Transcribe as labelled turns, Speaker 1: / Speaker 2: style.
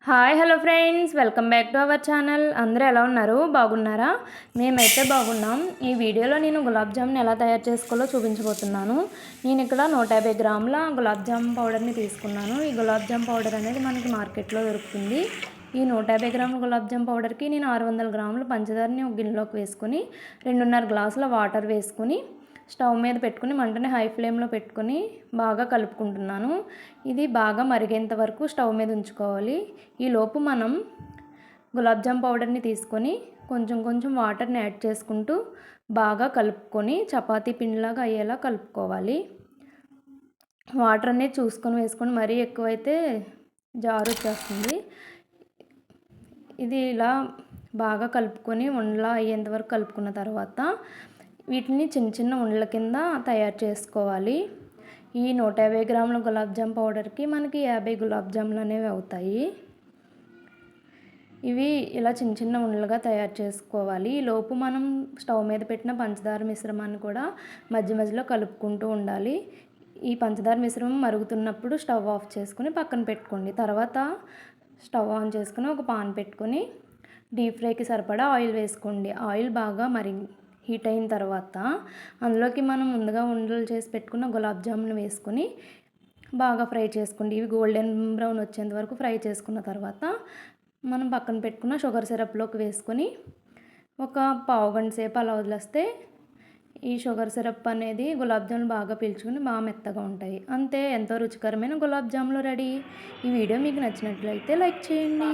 Speaker 1: Hi hello friends, welcome back to our channel. అందరూ ఎలా ఉన్నారు? బాగున్నారా? మేమైతే బాగున్నాం. ఈ వీడియోలో నేను గులాబ్ జామున్ ఎలా తయారు చేసుకోవాలో చూపించబోతున్నాను. నేను ఇక్కడ 150 గ్రాముల గులాబ్ జామ్ పౌడర్ని తీసుకున్నాను. ఈ గులాబ్ జామ్ పౌడర్ అనేది మనకి మార్కెట్లో దొరుకుతుంది. ఈ 150 గ్రాముల గులాబ్ జామ్ పౌడర్కి నేను 600 గ్రాముల పంచదారని ఒక గిన్నెలోకి వేసుకొని 2.5 గ్లాసుల వాటర్ వేసుకొని స్టవ్ మీద పెట్టుకుని మంటని హై ఫ్లేమ్లో పెట్టుకొని బాగా కలుపుకుంటున్నాను. ఇది బాగా మరిగేంత వరకు స్టవ్ మీద ఉంచుకోవాలి. ఈ లోపు మనం గులాబ్ జామ్ పౌడర్ని తీసుకొని కొంచెం కొంచెం వాటర్ని యాడ్ చేసుకుంటూ బాగా కలుపుకొని చపాతీ పిండిలాగా అయ్యేలా కలుపుకోవాలి. వాటర్ అనేది చూసుకొని వేసుకొని మరీ ఎక్కువైతే జారు వచ్చేస్తుంది. ఇది ఇలా బాగా కలుపుకొని ఉండలా అయ్యేంత వరకు కలుపుకున్న తర్వాత వీటిని చిన్న చిన్న ఉండల కింద తయారు చేసుకోవాలి. ఈ 150 గ్రాముల గులాబ్ జామ్ పౌడర్కి మనకి 50 గులాబ్ జాములు అనేవి అవుతాయి. ఇవి ఇలా చిన్న చిన్న ఉండలుగా తయారు చేసుకోవాలి. ఈ లోపు మనం స్టవ్ మీద పెట్టిన పంచదార మిశ్రమాన్ని కూడా మధ్య మధ్యలో కలుపుకుంటూ ఉండాలి. ఈ పంచదార మిశ్రమం మరుగుతున్నప్పుడు స్టవ్ ఆఫ్ చేసుకుని పక్కన పెట్టుకోండి. తర్వాత స్టవ్ ఆన్ చేసుకుని ఒక పాన్ పెట్టుకొని డీప్ ఫ్రైకి సరిపడా ఆయిల్ వేసుకోండి. ఆయిల్ బాగా హీట్ అయిన తర్వాత అందులోకి మనం ముందుగా ఉండలు చేసి పెట్టుకున్న గులాబ్ జామున్ వేసుకొని బాగా ఫ్రై చేసుకోండి. ఇవి గోల్డెన్ బ్రౌన్ వచ్చేంత వరకు ఫ్రై చేసుకున్న తర్వాత మనం పక్కన పెట్టుకున్న షుగర్ సిరప్లోకి వేసుకొని ఒక పావు గంట సేపు అలా వదిలేస్తే ఈ షుగర్ సిరప్ అనేది గులాబ్ జామున్ బాగా పీల్చుకుని బాగా మెత్తగా ఉంటాయి. అంతే, ఎంతో రుచికరమైన గులాబ్ జాములు రెడీ. ఈ వీడియో మీకు నచ్చినట్లయితే లైక్ చేయండి.